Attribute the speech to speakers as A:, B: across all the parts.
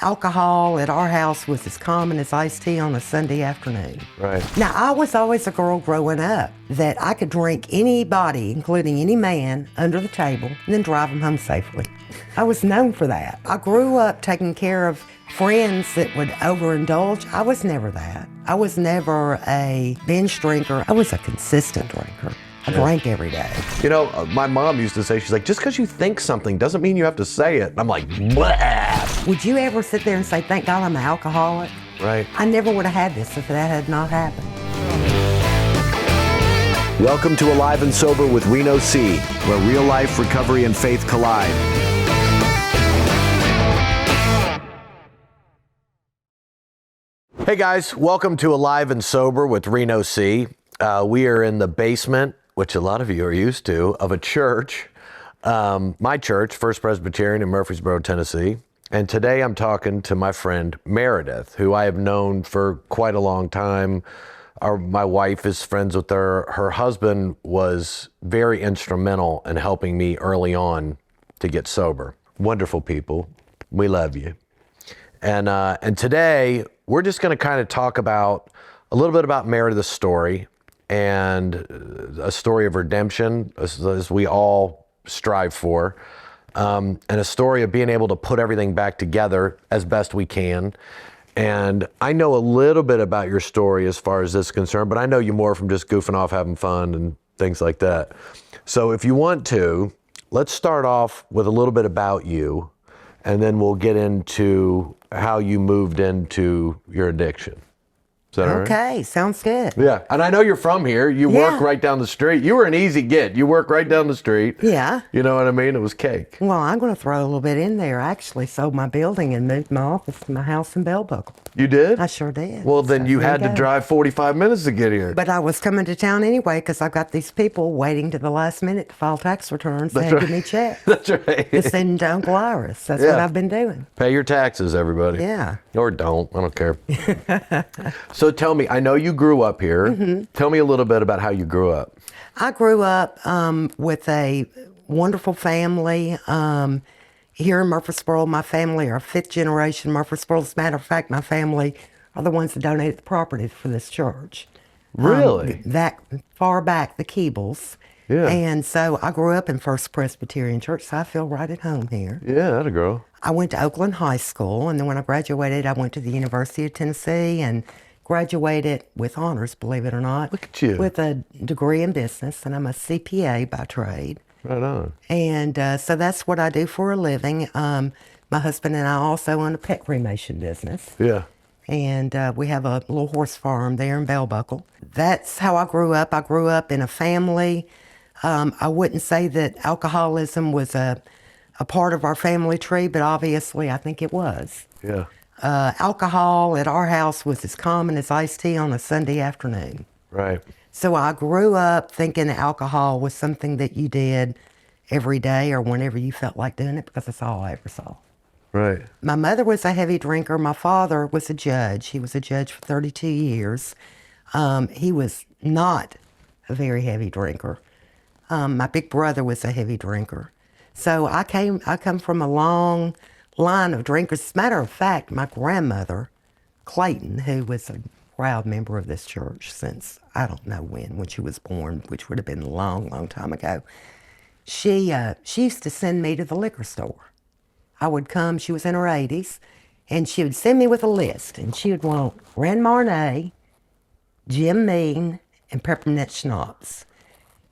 A: Alcohol at our house was as common as iced tea on a Sunday afternoon.
B: Right.
A: Now, I was always a girl growing up that I could drink anybody, including any man, under the table and then drive them home safely. I was known for that. I grew up taking care of friends that would overindulge. I was never that. I was never a binge drinker. I was a consistent drinker. I drank every day.
B: You know, my mom used to say, she's like, just because you think something doesn't mean you have to say it. I'm like, blah.
A: Would you ever sit there and say, thank God I'm an alcoholic?
B: Right.
A: I never would have had this if that had not happened.
C: Welcome to Alive and Sober with Reno C, where real life, recovery, and faith collide.
B: Hey guys, welcome to Alive and Sober with Reno C. We are in the basement, which a lot of you are used to, of a church. My church, First Presbyterian in Murfreesboro, Tennessee. And today I'm talking to my friend Meredith, who I have known for quite a long time. My wife is friends with her. Her husband was very instrumental in helping me early on to get sober. Wonderful people. We love you. And today we're just going to kind of talk about a little bit about Meredith's story and a story of redemption, as we all strive for, and a story of being able to put everything back together as best we can. And I know a little bit about your story as far as this is concerned, but I know you more from just goofing off, having fun and things like that. So if you want to, let's start off with a little bit about you, and then we'll get into how you moved into your addiction. Is that all right?
A: Okay, sounds good.
B: Yeah, and I know you're from here. You work right down the street. You were an easy get. You work right down the street.
A: Yeah.
B: You know what I mean? It was cake.
A: Well, I'm going to throw a little bit in there. I actually sold my building and moved my office to my house in Bell Buckle.
B: You did?
A: I sure did.
B: Well, then you had to drive 45 minutes to get here.
A: But I was coming to town anyway because I've got these people waiting to the last minute to file tax returns and give me checks.
B: That's right.
A: To send to Uncle Iris. That's what I've been doing.
B: Pay your taxes, everybody.
A: Yeah.
B: Or don't. I don't care. So tell me, I know you grew up here. Mm-hmm. Tell me a little bit about how you grew up.
A: I grew up with a wonderful family. Here in Murfreesboro, my family are fifth generation Murfreesboro. As a matter of fact, my family are the ones that donated the property for this church.
B: Really?
A: That far back, the Keebles.
B: Yeah.
A: And so I grew up in First Presbyterian Church, so I feel right at home here.
B: Yeah, that'll grow.
A: I went to Oakland High School, and then when I graduated, I went to the University of Tennessee and graduated with honors, believe it or not.
B: Look at you.
A: With a degree in business, and I'm a CPA by trade.
B: Right on.
A: And so that's what I do for a living. My husband and I also own a pet cremation business.
B: Yeah.
A: And we have a little horse farm there in Bell Buckle. That's how I grew up. I grew up in a family. I wouldn't say that alcoholism was a part of our family tree, but obviously I think it was.
B: Yeah.
A: Alcohol at our house was as common as iced tea on a Sunday afternoon.
B: Right.
A: So I grew up thinking alcohol was something that you did every day or whenever you felt like doing it, because that's all I ever saw.
B: Right.
A: My mother was a heavy drinker. My father was a judge. He was a judge for 32 years. He was not a very heavy drinker. My big brother was a heavy drinker. So I come from a long line of drinkers. As a matter of fact, my grandmother, Clayton, who was a proud member of this church since I don't know when she was born, which would have been a long, long time ago, she used to send me to the liquor store. I would come, she was in her 80s, and she would send me with a list, and she would want Grand Marnier, Jim Beam, and peppermint schnapps.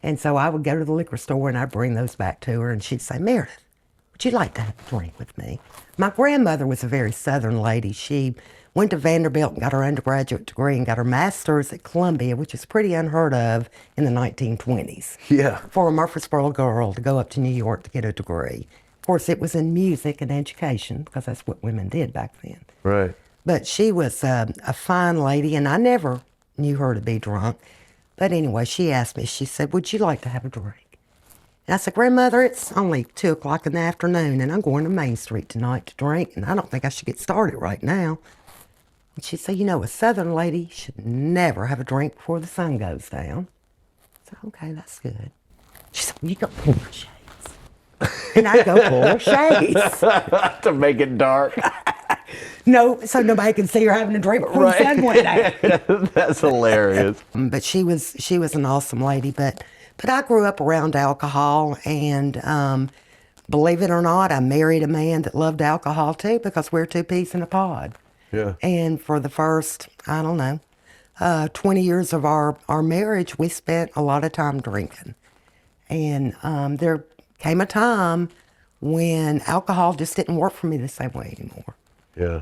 A: And so I would go to the liquor store and I'd bring those back to her, and she'd say, Meredith, would you like to have a drink with me? My grandmother was a very Southern lady. She went to Vanderbilt and got her undergraduate degree and got her master's at Columbia, which is pretty unheard of in the 1920s.
B: Yeah.
A: For a Murfreesboro girl to go up to New York to get a degree. Of course, it was in music and education, because that's what women did back then.
B: Right.
A: But she was a fine lady, and I never knew her to be drunk. But anyway, she asked me, she said, would you like to have a drink? And I said, Grandmother, it's only 2 o'clock in the afternoon, and I'm going to Main Street tonight to drink, and I don't think I should get started right now. And she said, you know, a Southern lady should never have a drink before the sun goes down. I said, okay, that's good. She said, well, you go pull her shades. And I go pull her shades.
B: To make it dark.
A: No, so nobody can see her having a drink before the sun went down.
B: That's hilarious.
A: But she was an awesome lady. But I grew up around alcohol, and believe it or not, I married a man that loved alcohol too, because we're two peas in a pod.
B: Yeah.
A: And for the first, I don't know, 20 years of our marriage, we spent a lot of time drinking. And there came a time when alcohol just didn't work for me the same way anymore.
B: Yeah.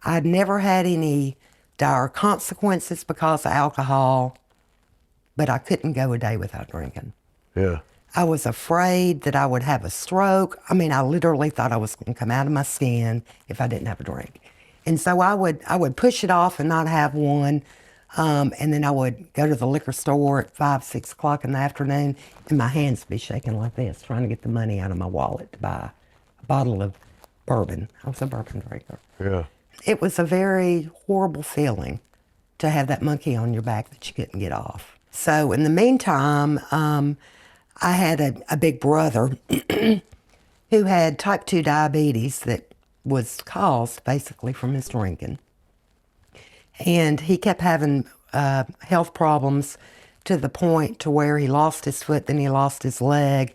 A: I'd never had any dire consequences because of alcohol, but I couldn't go a day without drinking.
B: Yeah.
A: I was afraid that I would have a stroke. I mean, I literally thought I was going to come out of my skin if I didn't have a drink. And so I would push it off and not have one. And then I would go to the liquor store at 5, 6 o'clock in the afternoon, and my hands would be shaking like this, trying to get the money out of my wallet to buy a bottle of bourbon. I was a bourbon drinker.
B: Yeah.
A: It was a very horrible feeling to have that monkey on your back that you couldn't get off. So in the meantime, I had a big brother who had type 2 diabetes that was caused basically from his drinking. And he kept having health problems to the point to where he lost his foot, then he lost his leg.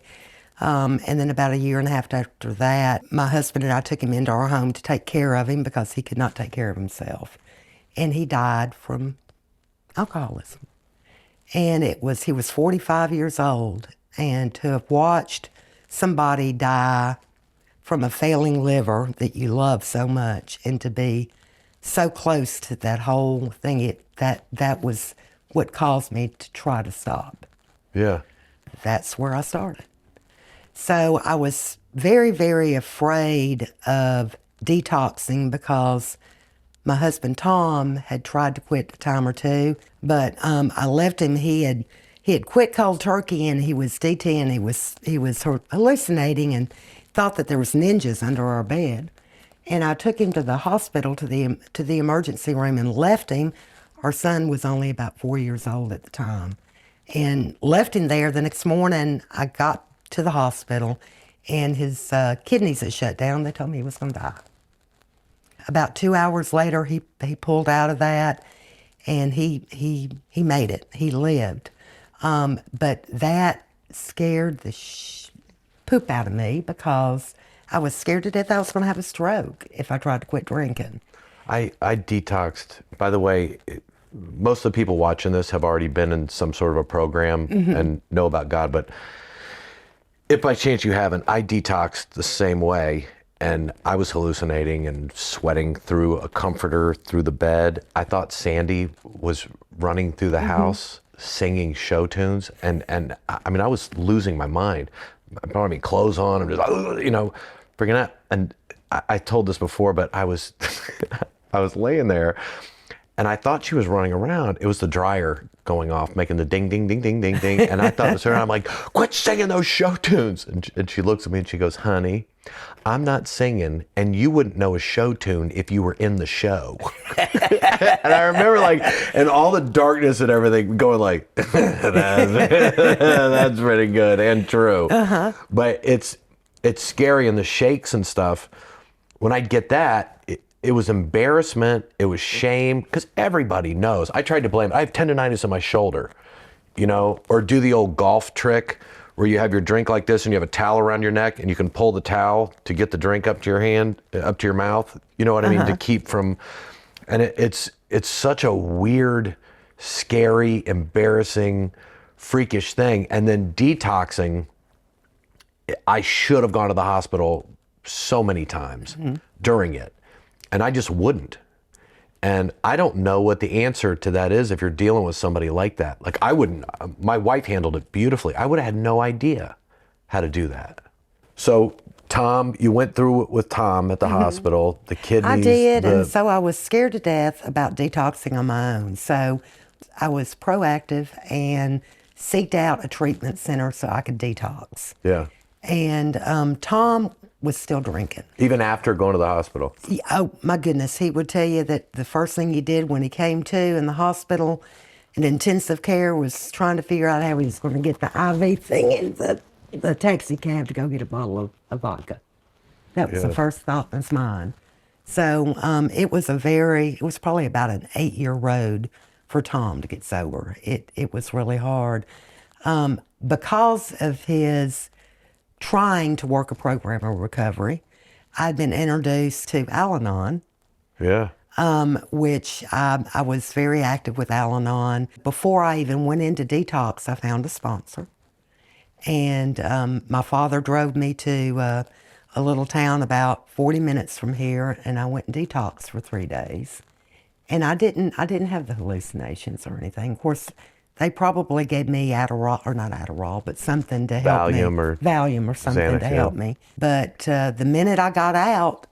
A: And then about a year and a half after that, my husband and I took him into our home to take care of him because he could not take care of himself. And he died from alcoholism. And he was 45 years old. And to have watched somebody die from a failing liver that you love so much, and to be so close to that whole thing, that was what caused me to try to stop.
B: Yeah.
A: That's where I started. So I was very, very afraid of detoxing because my husband Tom had tried to quit a time or two, but I left him. He had quit cold turkey, and he was DTing. He was hallucinating and thought that there was ninjas under our bed. And I took him to the hospital, to the emergency room, and left him. Our son was only about 4 years old at the time, and left him there. The next morning, I got to the hospital, and his kidneys had shut down. They told me he was going to die. About 2 hours later, he pulled out of that, and he made it. He lived. But that scared the poop out of me because I was scared to death I was going to have a stroke if I tried to quit drinking.
B: I detoxed. By the way, most of the people watching this have already been in some sort of a program and know about God. But if by chance you haven't, I detoxed the same way. And I was hallucinating and sweating through a comforter, through the bed. I thought Sandy was running through the house singing show tunes. And I mean, I was losing my mind. I don't have any clothes on. I'm just, freaking out. And I told this before, but I was I was laying there, and I thought she was running around. It was the dryer going off, making the ding, ding, ding, ding, ding, ding. And I thought it was her. And I'm like, quit singing those show tunes. And she looks at me and she goes, honey, I'm not singing, and you wouldn't know a show tune if you were in the show. And I remember, like, in all the darkness and everything, going like, that's pretty good and true. But it's scary, and the shakes and stuff. When I'd get that, it was embarrassment, it was shame, because everybody knows. I tried to blame it. I have tendonitis in my shoulder, or do the old golf trick where you have your drink like this and you have a towel around your neck and you can pull the towel to get the drink up to your hand, up to your mouth. You know what I mean? To keep from, and it's such a weird, scary, embarrassing, freakish thing. And then detoxing, I should have gone to the hospital so many times during it, and I just wouldn't. And I don't know what the answer to that is if you're dealing with somebody like that. Like, I wouldn't, my wife handled it beautifully. I would have had no idea how to do that. So Tom, you went through it with Tom at the hospital, the kidneys.
A: I did, and so I was scared to death about detoxing on my own. So I was proactive and seeked out a treatment center so I could detox.
B: Yeah.
A: And Tom was still drinking.
B: Even after going to the hospital?
A: Oh, my goodness. He would tell you that the first thing he did when he came to in the hospital in intensive care was trying to figure out how he was going to get the IV thing in the taxi cab to go get a bottle of vodka. That was the first thought in his mind. So it was probably about an 8-year road for Tom to get sober. It was really hard because of his trying to work a program of recovery. I'd been introduced to Al-Anon,
B: Yeah.
A: which I was very active with Al-Anon. Before I even went into detox, I found a sponsor. And my father drove me to a little town about 40 minutes from here, and I went and detoxed for 3 days. And I didn't have the hallucinations or anything. Of course, they probably gave me Adderall, or not Adderall, but something to help me. Valium or something
B: Xanax,
A: to help me. But the minute I got out,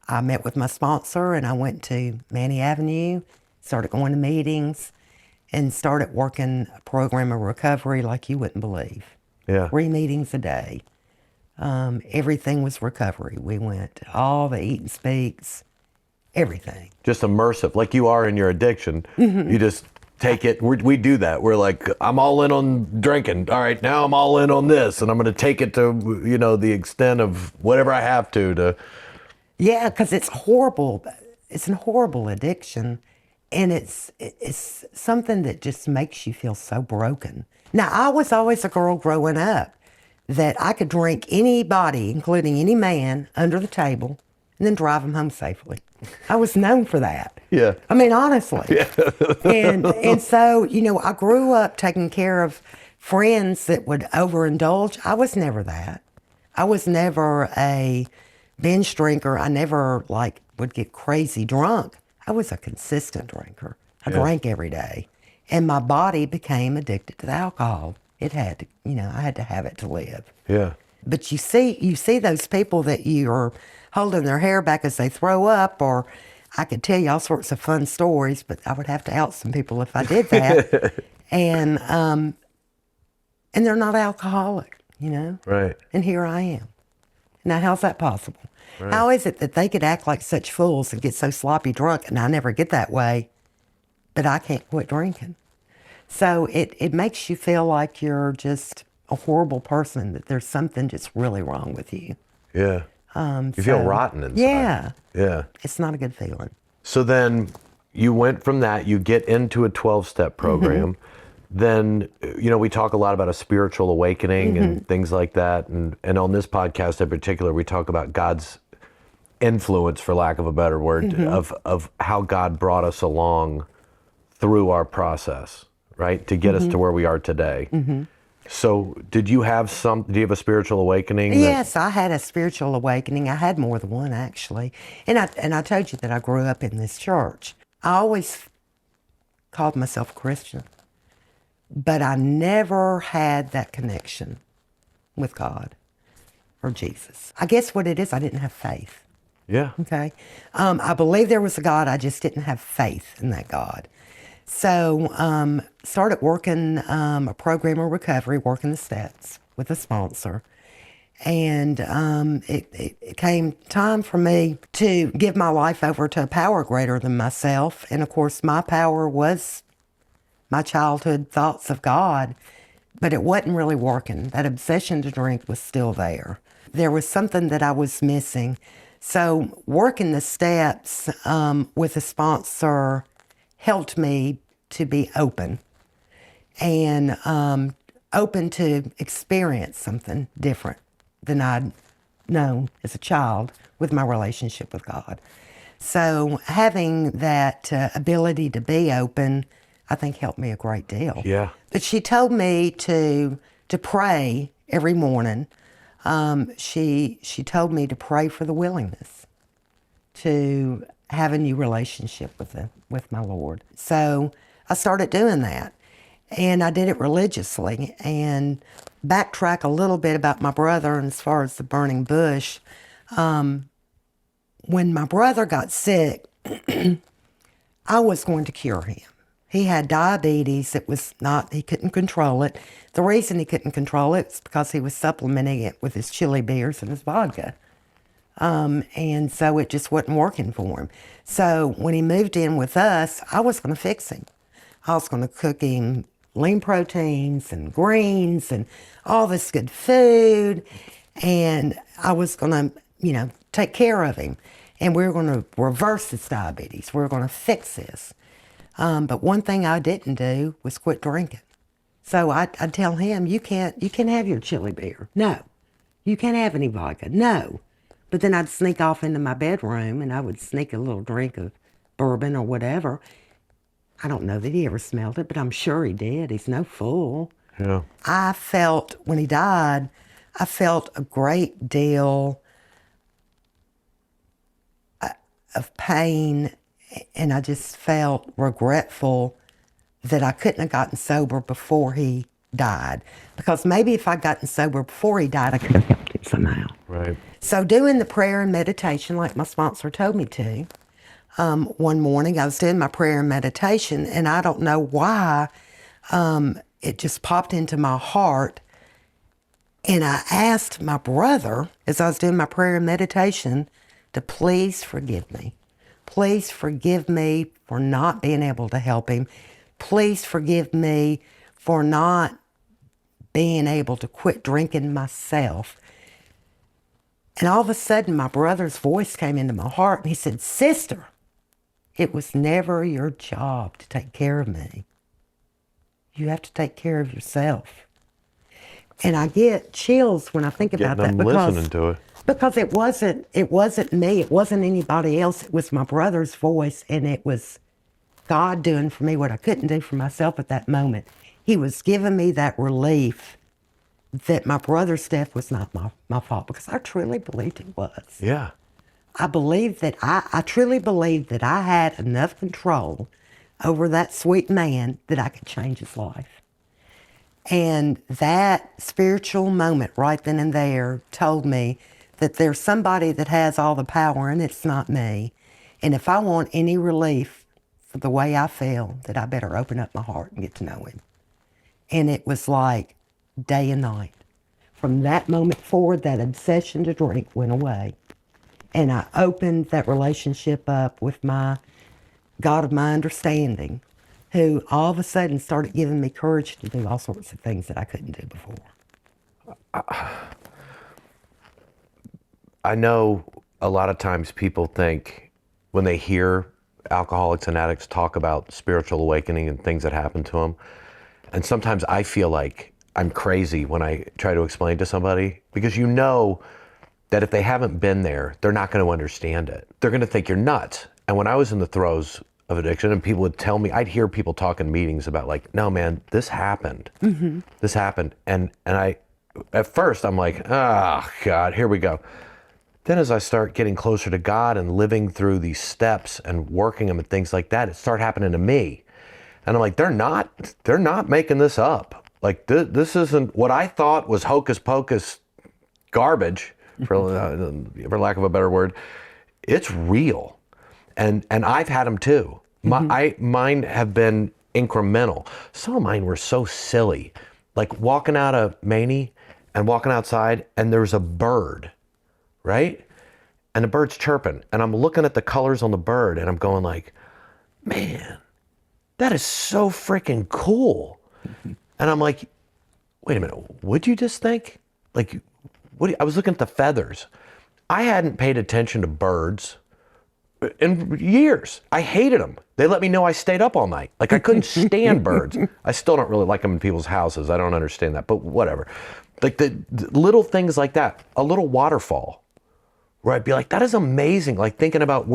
A: I met with my sponsor, and I went to Manny Avenue, started going to meetings, and started working a program of recovery like you wouldn't believe.
B: Yeah.
A: 3 meetings a day. Everything was recovery. We went to all the eat and speaks, everything.
B: Just immersive, like you are in your addiction. You just take it. We do that. We're like, I'm all in on drinking. All right, now I'm all in on this, and I'm going to take it to, the extent of whatever I have to.
A: Yeah, because it's horrible. It's a horrible addiction, and it's something that just makes you feel so broken. Now, I was always a girl growing up that I could drink anybody, including any man, under the table and then drive them home safely. I was known for that.
B: Yeah.
A: I mean, honestly. Yeah. and so, I grew up taking care of friends that would overindulge. I was never that. I was never a binge drinker. I never, would get crazy drunk. I was a consistent drinker. I drank every day. And my body became addicted to the alcohol. It had to, I had to have it to live.
B: Yeah.
A: But you see those people that you're holding their hair back as they throw up, or I could tell you all sorts of fun stories, but I would have to out some people if I did that. and they're not alcoholic,
B: Right.
A: And here I am. Now, how's that possible?
B: Right.
A: How is it that they could act like such fools and get so sloppy drunk, and I never get that way, but I can't quit drinking? So it makes you feel like you're just a horrible person, that there's something just really wrong with you.
B: Yeah. You feel rotten inside.
A: Yeah.
B: Yeah.
A: It's not a good feeling.
B: So then you went from that, you get into a 12-step program. Then, we talk a lot about a spiritual awakening and things like that. And on this podcast in particular, we talk about God's influence, for lack of a better word, of how God brought us along through our process, right? To get us to where we are today. So do you have a spiritual awakening?
A: Yes, I had a spiritual awakening. I had more than one, actually. And I told you that I grew up in this church. I always called myself a Christian, but I never had that connection with God or Jesus. I guess what it is, I didn't have faith.
B: Yeah.
A: Okay. I believe there was a God. I just didn't have faith in that God. So started working a program of recovery, working the steps with a sponsor. And it came time for me to give my life over to a power greater than myself. And of course, my power was my childhood thoughts of God, but it wasn't really working. That obsession to drink was still there. There was something that I was missing. So working the steps with a sponsor helped me to be open and open to experience something different than I'd known as a child with my relationship with God. So having that ability to be open, I think, helped me a great deal.
B: Yeah.
A: But she told me to pray every morning. She told me to pray for the willingness to have a new relationship with my Lord. So I started doing that, and I did it religiously. And backtrack a little bit about my brother, and as far as the burning bush, when my brother got sick, I was going to cure him. He had diabetes. He couldn't control it. The reason he couldn't control it is because he was supplementing it with his chili beers and his vodka. And so it just wasn't working for him. So when he moved in with us, I was going to fix him. I was going to cook him lean proteins and greens and all this good food. And I was going to, take care of him. and we're going to reverse this diabetes. We're going to fix this. But one thing I didn't do was quit drinking. So I'd tell him, you can't have your chili beer. No. You can't have any vodka. No. But then I'd sneak off into my bedroom and I would sneak a little drink of bourbon or whatever. I don't know that he ever smelled it, but I'm sure he did. He's no fool.
B: Yeah.
A: I felt, when he died, I felt a great deal of pain, and I just felt regretful that I couldn't have gotten sober before he died. Because maybe if I'd gotten sober before he died, I could have helped him somehow.
B: Right.
A: So doing the prayer and meditation like my sponsor told me to, one morning I was doing my prayer and meditation, and I don't know why, it just popped into my heart. And I asked my brother, as I was doing my prayer and meditation, to please forgive me. Please forgive me for not being able to help him. Please forgive me for not being able to quit drinking myself. And all of a sudden, my brother's voice came into my heart, and he said, "Sister, it was never your job to take care of me. You have to take care of yourself." And I get chills when I think about that,
B: listening to it.
A: because it wasn't me, it wasn't anybody else. It was my brother's voice, and it was God doing for me what I couldn't do for myself at that moment. He was giving me that relief that my brother's death was not my fault, because I truly believed it was.
B: Yeah.
A: I truly believed that I had enough control over that sweet man that I could change his life. And that spiritual moment right then and there told me that there's somebody that has all the power, and it's not me. And if I want any relief for the way I feel, that I better open up my heart and get to know him. And it was like day and night. From that moment forward, that obsession to drink went away. And I opened that relationship up with my God of my understanding, who all of a sudden started giving me courage to do all sorts of things that I couldn't do before.
B: I know a lot of times people think when they hear alcoholics and addicts talk about spiritual awakening and things that happen to them, and sometimes I feel like I'm crazy when I try to explain to somebody, because you know that if they haven't been there, they're not going to understand it. They're going to think you're nuts. And when I was in the throes of addiction, and people would tell me, I'd hear people talk in meetings about like, no man, this happened. Mm-hmm. This happened. And I, at first I'm like, oh God, here we go. Then as I start getting closer to God and living through these steps and working them and things like that, it started happening to me. And I'm like, they're not making this up. Like this isn't what I thought was hocus pocus garbage, for lack of a better word. It's real. And I've had them too. Mine have been incremental. Some of mine were so silly. Like walking out of Maney and walking outside, and there's a bird, right? And the bird's chirping, and I'm looking at the colors on the bird, and I'm going like, man, that is so freaking cool. And I'm like, wait a minute, what'd you just think? Like, I was looking at the feathers. I hadn't paid attention to birds in years. I hated them. They let me know I stayed up all night. Like I couldn't stand birds. I still don't really like them in people's houses. I don't understand that, but whatever. Like the little things like that, a little waterfall, where I'd be like, that is amazing. Like thinking about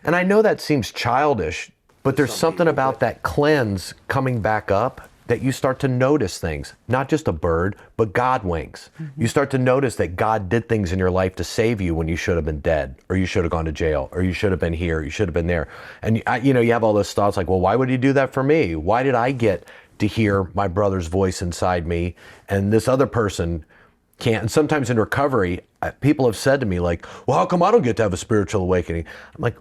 B: and I know that seems childish, but there's something about that cleanse coming back up that you start to notice things, not just a bird, but God winks. Mm-hmm. You start to notice that God did things in your life to save you when you should have been dead, or you should have gone to jail, or you should have been here, you should have been there. And you have all those thoughts like, well, why would he do that for me? Why did I get to hear my brother's voice inside me and this other person can't? And sometimes in recovery, people have said to me like, well, how come I don't get to have a spiritual awakening? I'm like,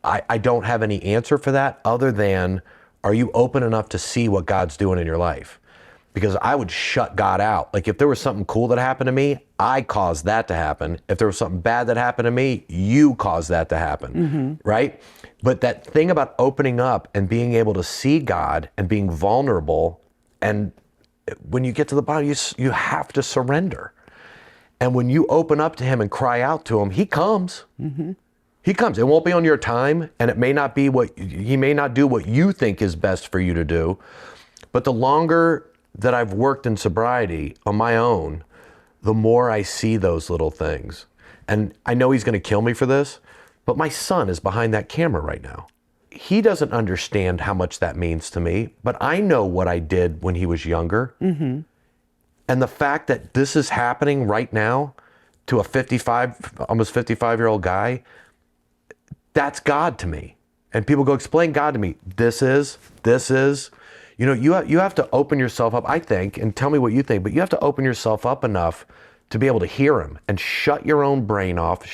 B: I don't have any answer for that other than, are you open enough to see what God's doing in your life? Because I would shut God out. Like if there was something cool that happened to me, I caused that to happen. If there was something bad that happened to me, you caused that to happen, right? But that thing about opening up and being able to see God and being vulnerable, and when you get to the bottom, you have to surrender. And when you open up to him and cry out to him, he comes. Mm-hmm. He comes. It won't be on your time, and it may not be he may not do what you think is best for you to do. But the longer that I've worked in sobriety on my own, the more I see those little things. And I know he's going to kill me for this, but my son is behind that camera right now. He doesn't understand how much that means to me, but I know what I did when he was younger. Mm-hmm. And the fact that this is happening right now to a almost 55-year-old guy, that's God to me. And people go, explain God to me. This is, you know, you have to open yourself up, I think, and tell me what you think, but you have to open yourself up enough to be able to hear him and shut your own brain off,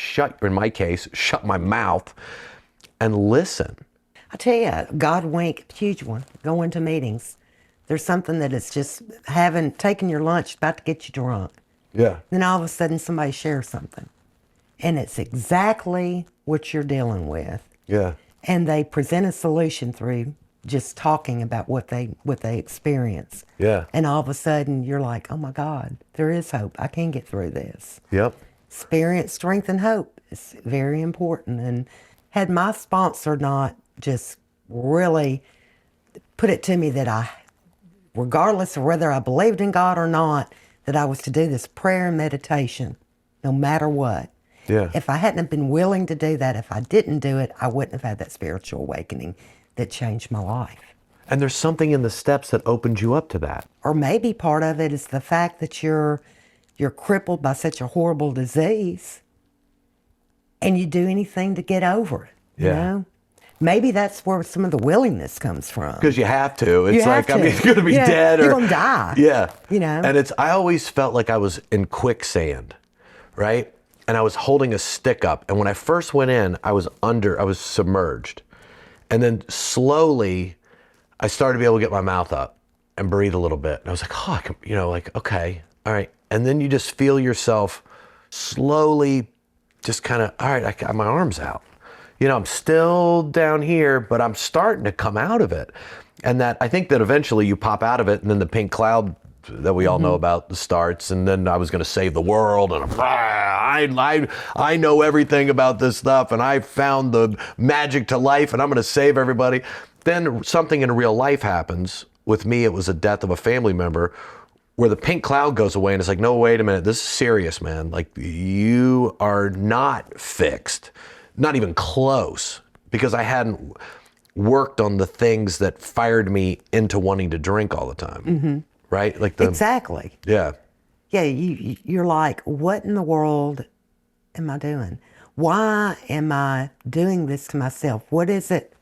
B: in my case, shut my mouth and listen.
A: I tell you, God wink, huge one, going to meetings. There's something that is just taking your lunch, about to get you drunk.
B: Yeah.
A: Then all of a sudden somebody shares something. And it's exactly what you're dealing with.
B: Yeah.
A: And they present a solution through just talking about what they experience.
B: Yeah.
A: And all of a sudden you're like, oh my God, there is hope. I can get through this.
B: Yep.
A: Experience, strength, and hope is very important. And had my sponsor not just really put it to me that regardless of whether I believed in God or not, that I was to do this prayer and meditation, no matter what.
B: Yeah.
A: If I hadn't been willing to do that, if I didn't do it, I wouldn't have had that spiritual awakening that changed my life.
B: And there's something in the steps that opened you up to that.
A: Or maybe part of it is the fact that you're crippled by such a horrible disease and you do anything to get over it, you know? Maybe that's where some of the willingness comes from.
B: Because you have to. It's
A: You
B: like,
A: have
B: I mean,
A: to.
B: you're going to be dead.
A: You're going to die.
B: Yeah.
A: You know?
B: And I always felt like I was in quicksand, right? And I was holding a stick up. And when I first went in, I was submerged. And then slowly, I started to be able to get my mouth up and breathe a little bit. And I was like, oh, I can, okay, all right. And then you just feel yourself slowly just kind of, all right, I got my arms out. I'm still down here, but I'm starting to come out of it. And I think that eventually you pop out of it, and then the pink cloud that we all know about starts, and then I was going to save the world, and I know everything about this stuff, and I found the magic to life, and I'm going to save everybody. Then something in real life happens. With me, it was a death of a family member, where the pink cloud goes away, and it's like, no, wait a minute, this is serious, man. Like, you are not fixed. Not even close, because I hadn't worked on the things that fired me into wanting to drink all the time. Mm-hmm. Right? Like
A: exactly.
B: Yeah.
A: Yeah, you're like, what in the world am I doing? Why am I doing this to myself? What is it?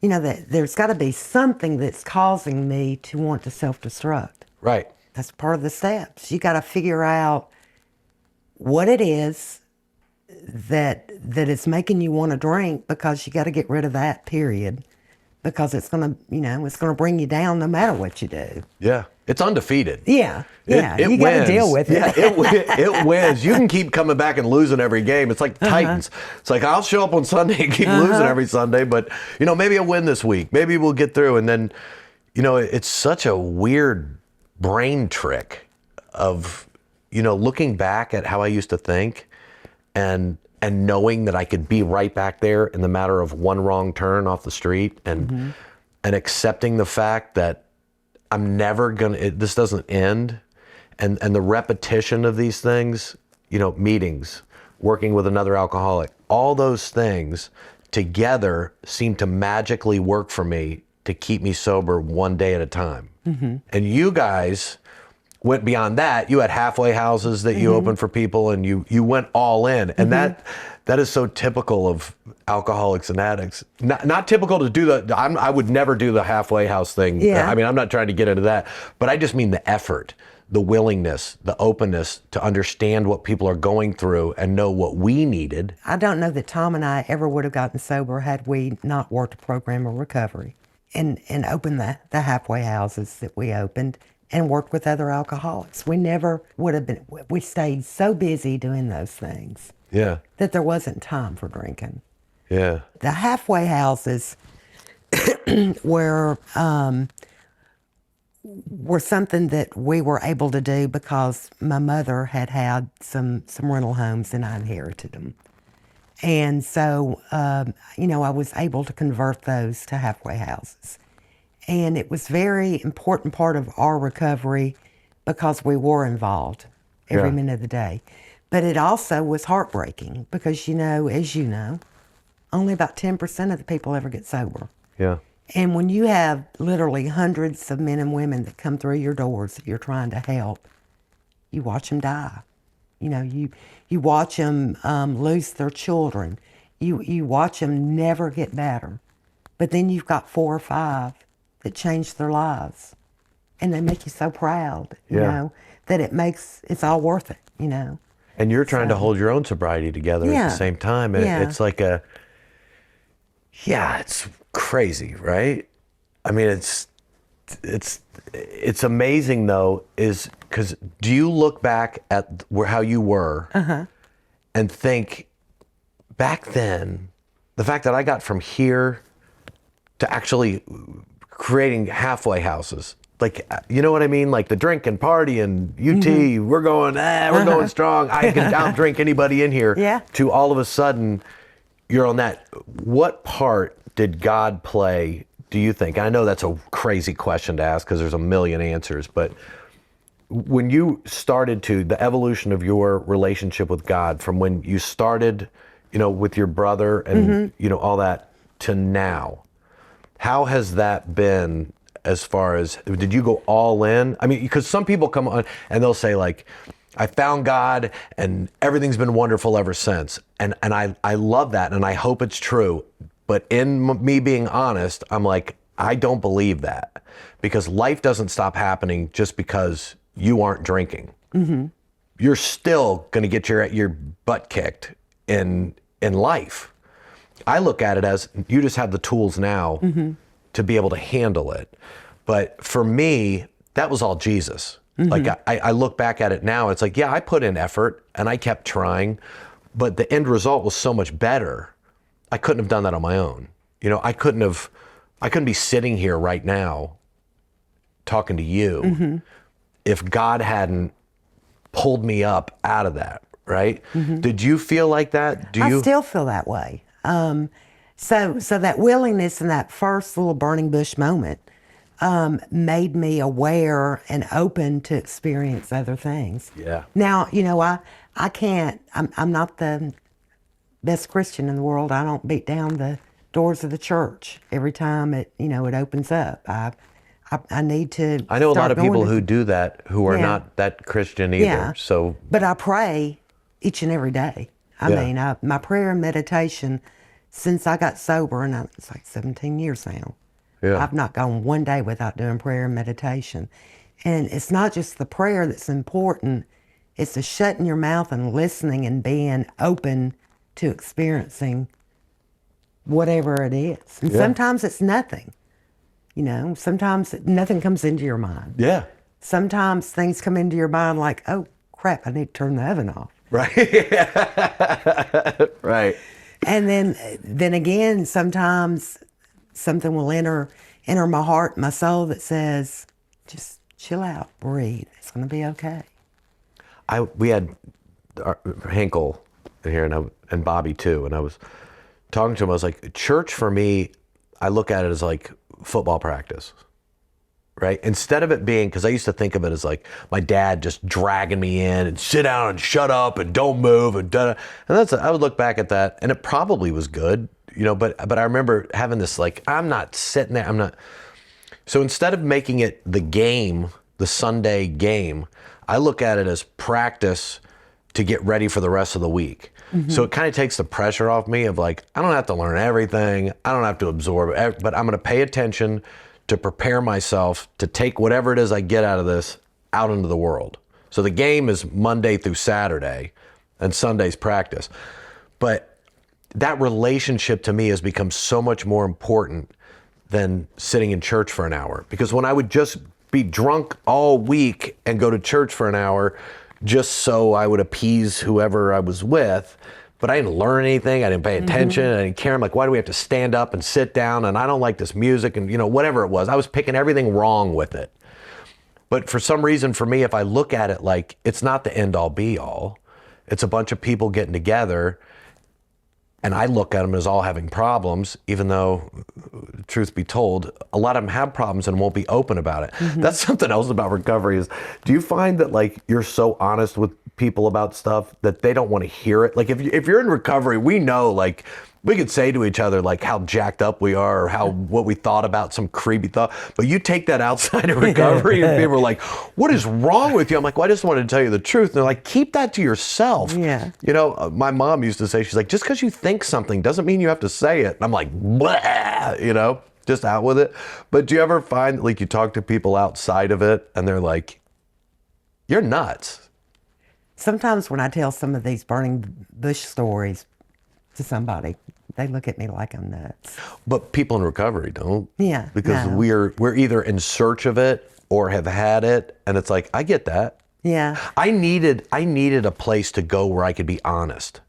A: There's got to be something that's causing me to want to self-destruct.
B: Right.
A: That's part of the steps. You got to figure out what it is that is making you want to drink, because you got to get rid of that, period, because it's going to bring you down no matter what you do.
B: Yeah. It's undefeated.
A: Yeah.
B: It
A: you got to deal with it.
B: Yeah, it wins. You can keep coming back and losing every game. It's like the Titans. It's like, I'll show up on Sunday and keep losing every Sunday, but maybe I'll win this week. Maybe we'll get through. And then, it's such a weird brain trick of, looking back at how I used to think and knowing that I could be right back there in the matter of one wrong turn off the street, and accepting the fact that I'm never this doesn't end, and the repetition of these things, meetings, working with another alcoholic, all those things together seem to magically work for me to keep me sober one day at a time. Mm-hmm. And you guys went beyond that. You had halfway houses that you opened for people, and you went all in. And that is so typical of alcoholics and addicts. Not typical to do I would never do the halfway house thing.
A: Yeah.
B: I mean, I'm not trying to get into that, but I just mean the effort, the willingness, the openness to understand what people are going through and know what we needed.
A: I don't know that Tom and I ever would have gotten sober had we not worked a program of recovery and opened the halfway houses that we opened, and worked with other alcoholics. We never would have been, we stayed so busy doing those things.
B: Yeah.
A: That there wasn't time for drinking.
B: Yeah.
A: The halfway houses were something that we were able to do because my mother had some rental homes, and I inherited them. And so, I was able to convert those to halfway houses. And it was very important part of our recovery because we were involved every
B: Yeah.
A: minute of the day. But it also was heartbreaking because, as you know, only about 10% of the people ever get sober.
B: Yeah.
A: And when you have literally hundreds of men and women that come through your doors that you're trying to help, you watch them die. You watch them lose their children. You watch them never get better. But then you've got 4 or 5 that change their lives. And they make you so proud, that it's all worth it,
B: And you're trying to hold your own sobriety together at the same time. And it's like it's crazy, right? I mean, it's amazing though, is because do you look back at how you were and think back then, the fact that I got from here to actually creating halfway houses, like, you know what I mean? Like the drink and party and UT, we're going strong. I can out drink anybody in here.
A: Yeah.
B: To all of a sudden, you're on that. What part did God play, do you think? I know that's a crazy question to ask because there's a million answers, but when you started the evolution of your relationship with God from when you started, with your brother and, all that to now, how has that been as far as, did you go all in? I mean, because some people come on and they'll say like, I found God and everything's been wonderful ever since. And I love that and I hope it's true. But in me being honest, I'm like, I don't believe that because life doesn't stop happening just because you aren't drinking. You're still going to get your butt kicked in life. I look at it as you just have the tools now to be able to handle it. But for me, that was all Jesus. Like I look back at it now, it's like, yeah, I put in effort and I kept trying, but the end result was so much better. I couldn't have done that on my own. I couldn't be sitting here right now talking to you if God hadn't pulled me up out of that, right? Did you feel like that?
A: I still feel that way. So that willingness in that first little burning bush moment made me aware and open to experience other things.
B: Yeah.
A: Now, I can't, I'm not the best Christian in the world. I don't beat down the doors of the church every time it opens up. I need to.
B: I know a lot of people
A: to,
B: who do that who are not that Christian either.
A: Yeah.
B: So,
A: but I pray each and every day. I mean, my prayer and meditation since I got sober, and it's like 17 years now.
B: Yeah.
A: I've not gone one day without doing prayer and meditation. And it's not just the prayer that's important. It's the shutting your mouth and listening and being open to experiencing whatever it is. And sometimes it's nothing. Sometimes nothing comes into your mind.
B: yeah.
A: Sometimes things come into your mind like, oh, crap, I need to turn the oven off.
B: Right. Right.
A: And then again, sometimes something will enter my heart, my soul that says, just chill out, breathe. It's going to be okay.
B: We had Hinkle in here and Bobby too. And I was talking to him. I was like, church for me, I look at it as like football practice, right? Instead of it being, because I used to think of it as like my dad just dragging me in and sit down and shut up and don't move and da. And I would look back at that and it probably was good, but I remember having this like, I'm not sitting there, So instead of making it the game, the Sunday game, I look at it as practice to get ready for the rest of the week. So it kind of takes the pressure off me of like, I don't have to learn everything. I don't have to absorb it, but I'm going to pay attention to prepare myself to take whatever it is I get out of this out into the world. So the game is Monday through Saturday and Sunday's practice. But that relationship to me has become so much more important than sitting in church for an hour. Because when I would just be drunk all week and go to church for an hour just so I would appease whoever I was with, but I didn't learn anything. I didn't pay attention. I didn't care. I'm like, why do we have to stand up and sit down? And I don't like this music and whatever it was. I was picking everything wrong with it. But for some reason for me, if I look at it like it's not the end all be all, it's a bunch of people getting together And I look at them as all having problems, even though, truth be told, a lot of them have problems and won't be open about it. That's something else about recovery is, do you find that like you're so honest with people about stuff that they don't want to hear it? Like if you're in recovery, we know like we could say to each other like how jacked up we are or what we thought about some creepy thought, but you take that outside of recovery and people are like, what is wrong with you? I'm like, well, I just wanted to tell you the truth. And they're like, keep that to yourself.
A: Yeah.
B: You know, my mom used to say, she's like, just because you think something doesn't mean you have to say it. And I'm like, blah, you know, just out with it. But do you ever find like you talk to people outside of it and they're like, you're nuts?
A: Sometimes when I tell some of these burning bush stories to somebody, they look at me like I'm nuts.
B: But people in recovery don't.
A: Yeah,
B: Because
A: no.
B: we're either in search of it or have had it. And it's like, I get that.
A: Yeah.
B: I needed a place to go where I could be honest.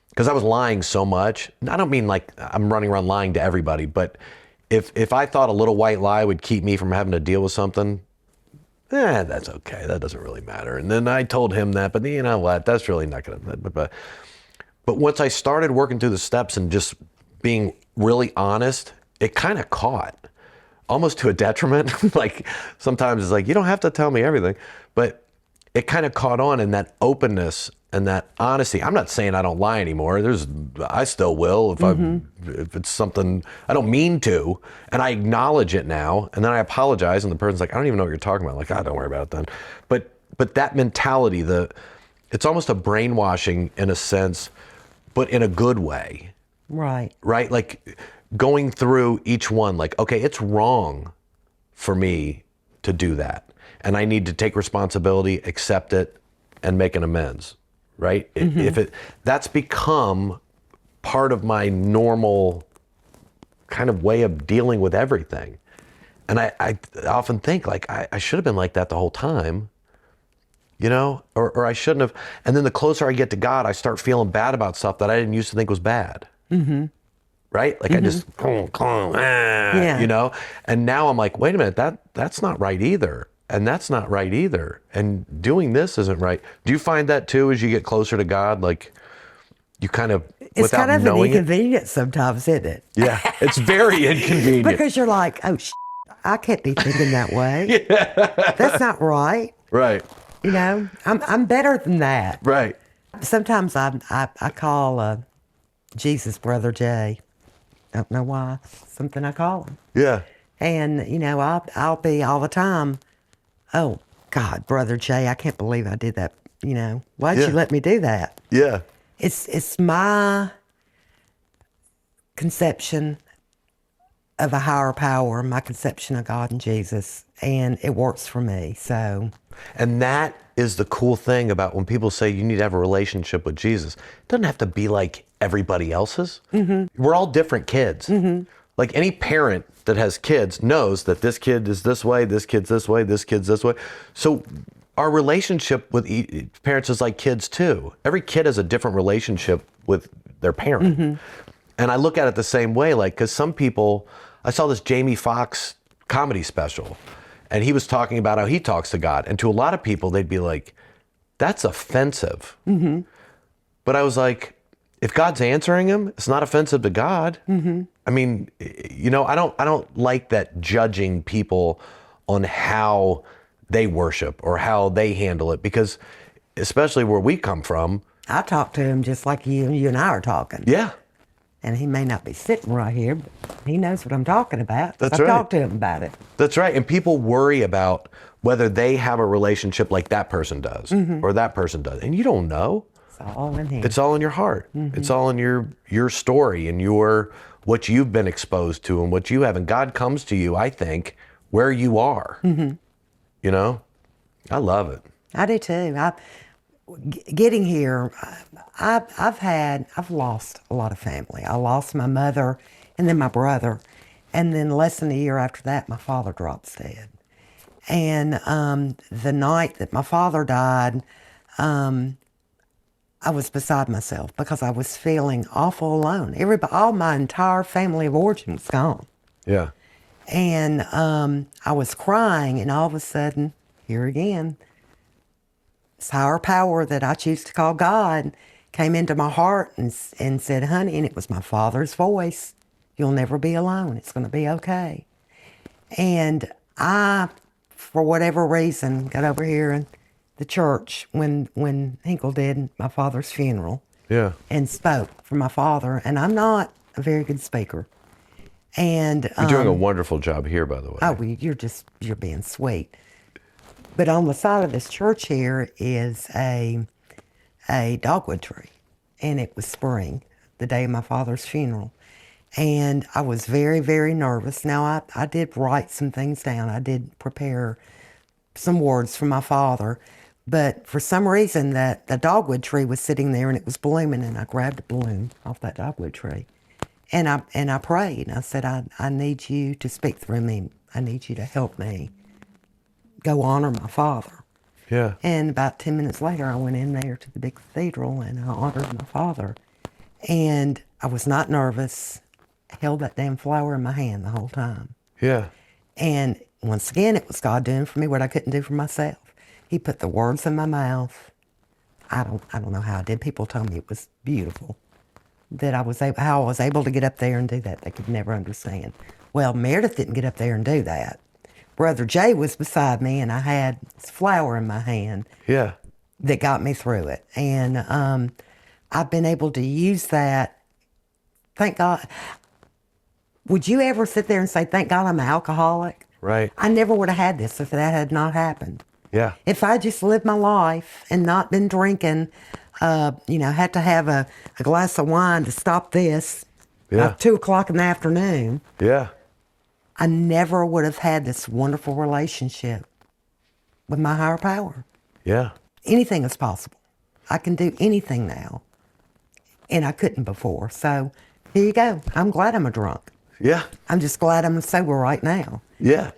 B: Because I was lying so much. I don't mean like I'm running around lying to everybody, but if I thought a little white lie would keep me from having to deal with something, that's okay. That doesn't really matter. And then I told him that, but you know what? That's really not going to. But once I started working through the steps and just being really honest, it kind of caught, almost to a detriment. Like sometimes it's like, you don't have to tell me everything, but it kind of caught on in that openness and that honesty. I'm not saying I don't lie anymore. I still will if it's something I don't mean to, and I acknowledge it now, and then I apologize, and the person's like, I don't even know what you're talking about. Like, don't worry about it then. But that mentality, it's almost a brainwashing in a sense, but in a good way.
A: Right.
B: Right? Like going through each one, like, okay, it's wrong for me to do that. And I need to take responsibility, accept it, and make an amends. Right? That's become part of my normal kind of way of dealing with everything. And I often think like I should have been like that the whole time. You know, or I shouldn't have. And then the closer I get to God, I start feeling bad about stuff that I didn't used to think was bad. Right? Like I just, you know, and now I'm like, wait a minute, that's not right either. And that's not right either. And doing this isn't right. Do you find that too as you get closer to God? Like you kind of,
A: It's
B: without
A: kind of an
B: knowing it?
A: inconvenience sometimes, isn't it?
B: Yeah, it's very inconvenient.
A: Because you're like, oh, I can't be thinking that way. That's not right.
B: Right,
A: You know, I'm better than that.
B: right.
A: Sometimes I call Jesus Brother Jay. Don't know why. Something I call him.
B: Yeah,
A: And, you know, I'll be all the time, oh, God, Brother Jay, I can't believe I did that. You know, why'd
B: Yeah.
A: you let me do that?
B: yeah.
A: It's my conception of a higher power, my conception of God and Jesus, and it works for me. So,
B: And that is the cool thing about when people say you need to have a relationship with Jesus. It doesn't have to be like everybody else's. We're all different kids. Like any parent that has kids knows that this kid is this way, this kid's this way, this kid's this way. So our relationship with parents is like kids too. Every kid has a different relationship with their parent. And I look at it the same way, like, because some people, I saw this Jamie Foxx comedy special, and he was talking about how he talks to God. And to a lot of people, they'd be like, that's offensive. But I was like, if God's answering him, it's not offensive to God. I mean, you know, I don't like that judging people on how they worship or how they handle it, because especially where we come from.
A: I talk to him just like you and I are talking.
B: Yeah.
A: And he may not be sitting right here, but he knows what I'm talking about.
B: That's
A: I've
B: right.
A: talked to him about it.
B: That's right. And people worry about whether they have a relationship like that person does or that person does. And you don't know.
A: It's all in here.
B: It's all in your heart. It's all in your story and what you've been exposed to and what you have. And God comes to you, I think, where you are. You know? I love it.
A: I do too. Getting here, I've lost a lot of family. I lost my mother and then my brother. And then less than a year after that, my father drops dead. And the night that my father died, I was beside myself because I was feeling awful alone. All my entire family of origin was gone.
B: Yeah.
A: And I was crying, and all of a sudden, here again, this higher power that I choose to call God came into my heart and said, honey, and it was my father's voice, you'll never be alone. It's going to be okay. And I, for whatever reason, got over here in the church when Hinkle did my father's funeral.
B: Yeah.
A: And spoke for my father. And I'm not a very good speaker. And
B: You're doing a wonderful job here, by the way.
A: oh, well, you're being sweet. But on the side of this church here is a dogwood tree, and it was spring, the day of my father's funeral. And I was very, very nervous. Now, I did write some things down. I did prepare some words for my father. But for some reason, the dogwood tree was sitting there, and it was blooming, and I grabbed a bloom off that dogwood tree. And I prayed. I said, I need you to speak through me. I need you to help me go honor my father.
B: Yeah.
A: And about 10 minutes later, I went in there to the big cathedral, and I honored my father. And I was not nervous. I held that damn flower in my hand the whole time.
B: Yeah.
A: And once again, it was God doing for me what I couldn't do for myself. He put the words in my mouth. I don't know how I did. People told me it was beautiful. That how I was able to get up there and do that. They could never understand. Well, Meredith didn't get up there and do that. Brother Jay was beside me, and I had this flower in my hand.
B: Yeah.
A: That got me through it. And I've been able to use that. Thank God. Would you ever sit there and say, thank God I'm an alcoholic?
B: Right.
A: I never would have had this if that had not happened.
B: Yeah.
A: If I just lived my life and not been drinking, had to have a glass of wine to stop this
B: Yeah.
A: 2 o'clock in the afternoon,
B: Yeah.
A: I never would have had this wonderful relationship with my higher power.
B: Yeah.
A: Anything is possible. I can do anything now, and I couldn't before. So here you go. I'm glad I'm a drunk.
B: Yeah.
A: I'm just glad I'm sober right now.
B: Yeah.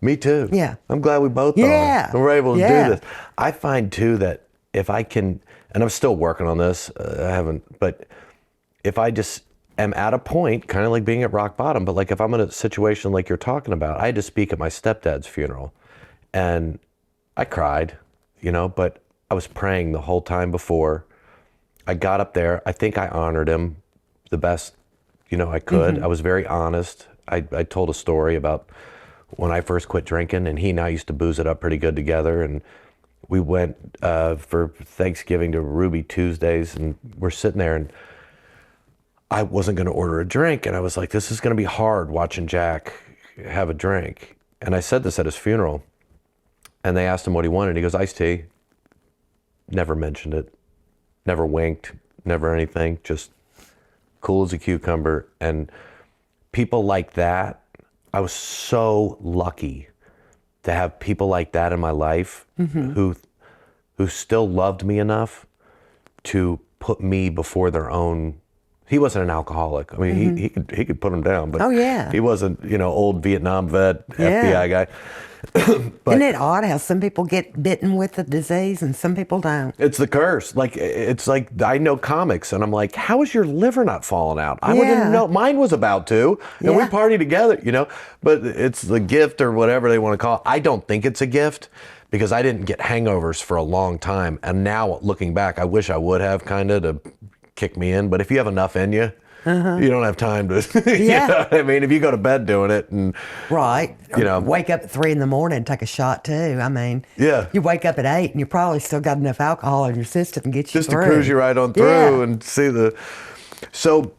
B: Me too.
A: Yeah.
B: I'm glad we both
A: Yeah.
B: are. We're able to
A: Yeah.
B: do this. I find too that if I can, and I'm still working on this, I haven't, but if I just am at a point, kind of like being at rock bottom, but like if I'm in a situation like you're talking about, I had to speak at my stepdad's funeral and I cried, but I was praying the whole time before. I got up there. I think I honored him the best, I could.
A: Mm-hmm.
B: I was very honest. I told a story about when I first quit drinking, and he and I used to booze it up pretty good together. And we went for Thanksgiving to Ruby Tuesdays, and we're sitting there, and I wasn't going to order a drink. And I was like, this is going to be hard watching Jack have a drink. And I said this at his funeral, and they asked him what he wanted. He goes, iced tea. Never mentioned it. Never winked. Never anything. Just cool as a cucumber. And people like that, I was so lucky to have people like that in my life who still loved me enough to put me before their own. He wasn't an alcoholic. I mean, he could put him down, but
A: Oh, yeah.
B: he wasn't, old Vietnam vet,
A: Yeah.
B: FBI guy.
A: Isn't it odd how some people get bitten with the disease and some people don't?
B: It's the curse. It's like I know comics, and I'm like, how is your liver not falling out? I wouldn't
A: Yeah.
B: know. Mine was about to, and we
A: Yeah.
B: party together, But it's the gift or whatever they want to call it. I don't think it's a gift because I didn't get hangovers for a long time, and now looking back, I wish I would have kind of to kick me in. But if you have enough in you, you don't have time to.
A: Yeah.
B: You know what I mean, if you go to bed doing it, and
A: Right.
B: You know.
A: Wake up at 3 a.m. and take a shot too. I mean,
B: Yeah.
A: You wake up at 8 and you probably still got enough alcohol in your system to get you
B: just to
A: through.
B: cruise you right on through
A: Yeah.
B: and see the. So,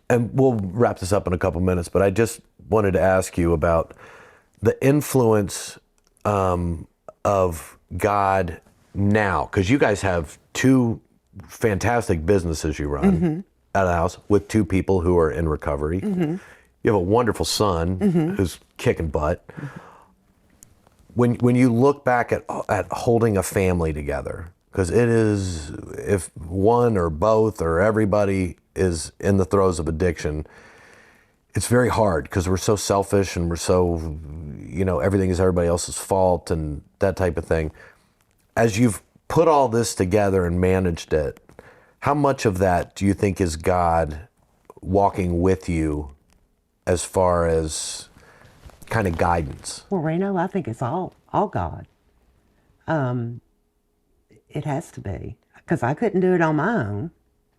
B: and we'll wrap this up in a couple minutes, but I just wanted to ask you about the influence of God now, because you guys have two fantastic businesses you run at a house with two people who are in recovery. You have a wonderful son who's kicking butt. When you look back at holding a family together, because it is, if one or both or everybody is in the throes of addiction, it's very hard because we're so selfish and we're so, everything is everybody else's fault and that type of thing. As you've put all this together and managed it, how much of that do you think is God walking with you as far as kind of guidance?
A: Well, Reno, I think it's all God. It has to be. because I couldn't do it on my own.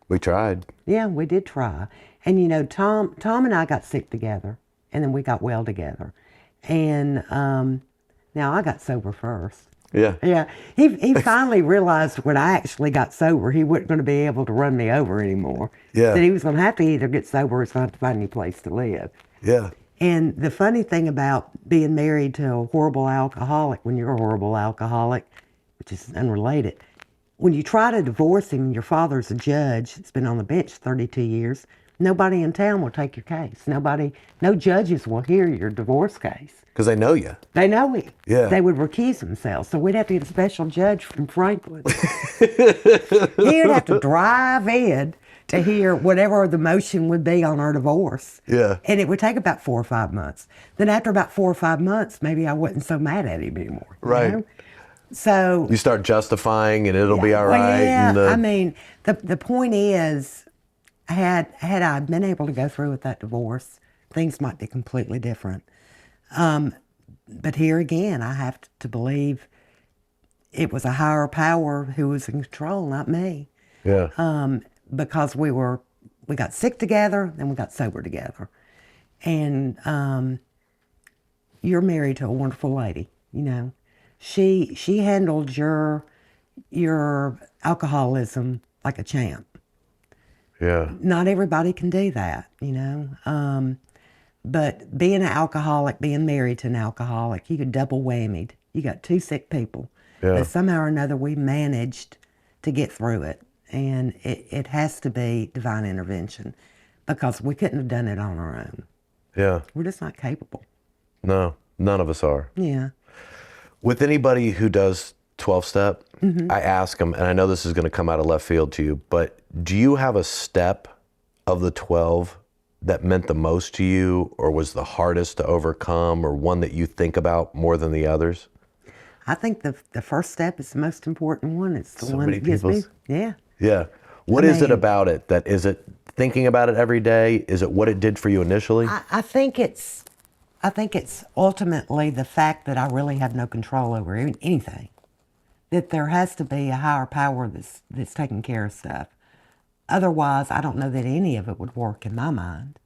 B: We tried.
A: Yeah, we did try. And, you know, Tom and I got sick together, and then we got well together. And now I got sober first.
B: Yeah.
A: Yeah, he finally realized when I actually got sober, he wasn't going to be able to run me over anymore.
B: Yeah.
A: That he was going to have to either get sober or he's going to have to find any place to live.
B: Yeah.
A: And the funny thing about being married to a horrible alcoholic, when you're a horrible alcoholic, which is unrelated, when you try to divorce him, your father's a judge, it's been on the bench 32 years, nobody in town will take your case. No judges will hear your divorce case.
B: Because they know you.
A: They know it.
B: Yeah.
A: They would recuse themselves. So we'd have to get a special judge from Franklin. He would have to drive in to hear whatever the motion would be on our divorce.
B: Yeah.
A: And it would take about 4 or 5 months. Then after about 4 or 5 months, maybe I wasn't so mad at him anymore.
B: Right.
A: You know? So
B: You start justifying and it'll be all right.
A: well, yeah,
B: and
A: I mean, the point is, had I been able to go through with that divorce, things might be completely different. But here again, I have to believe it was a higher power who was in control, not me.
B: yeah.
A: Because we got sick together, then we got sober together. And you're married to a wonderful lady, you know. She handled your alcoholism like a champ.
B: Yeah.
A: Not everybody can do that, you know. But being an alcoholic, being married to an alcoholic, you get double whammied. You got 2 sick people.
B: Yeah.
A: But somehow or another, we managed to get through it. And it has to be divine intervention because we couldn't have done it on our own.
B: Yeah.
A: We're just not capable.
B: No, none of us are.
A: Yeah.
B: With anybody who does 12-step, I ask them, and I know this is going to come out of left field to you, but do you have a step of the 12 that meant the most to you or was the hardest to overcome or one that you think about more than the others?
A: I think the first step is the most important one. It's the
B: So
A: one
B: many
A: that gives me.
B: people's-
A: Yeah.
B: Yeah. What is it
A: mean-
B: about it that is it thinking about it every day? Is it what it did for you initially?
A: I think it's ultimately the fact that I really have no control over anything. That there has to be a higher power that's taking care of stuff. Otherwise, I don't know that any of it would work in my mind.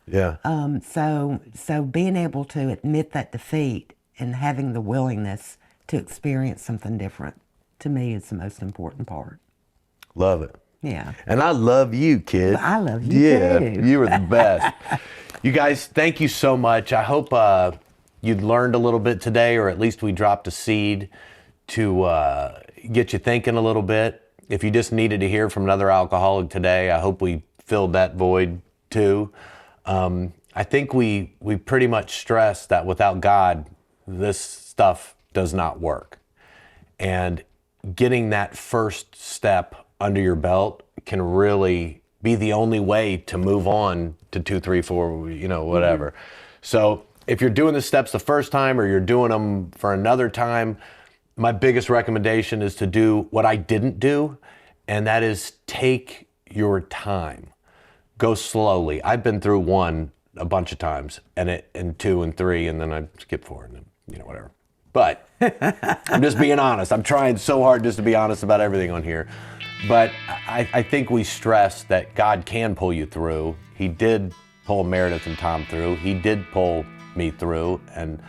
B: Yeah.
A: So being able to admit that defeat and having the willingness to experience something different, to me, is the most important part.
B: Love it.
A: Yeah.
B: And I love you, kid.
A: I love you
B: Yeah,
A: too.
B: you were the best. You guys, thank you so much. I hope you'd learned a little bit today, or at least we dropped a seed to get you thinking a little bit. If you just needed to hear from another alcoholic today, I hope we filled that void too. I think we pretty much stressed that without God, this stuff does not work. And getting that first step under your belt can really be the only way to move on to 2, 3, 4, you know, whatever. So if you're doing the steps the first time or you're doing them for another time, my biggest recommendation is to do what I didn't do, and that is take your time. Go slowly. I've been through 1 a bunch of times, and 2 and 3, and then I skip 4, and then, you know, whatever. But I'm just being honest. I'm trying so hard just to be honest about everything on here. But I think we stress that God can pull you through. He did pull Meredith and Tom through. He did pull me through. And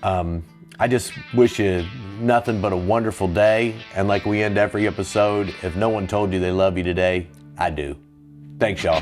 B: I just wish you nothing but a wonderful day. And like we end every episode, if no one told you they love you today, I do. Thanks, y'all.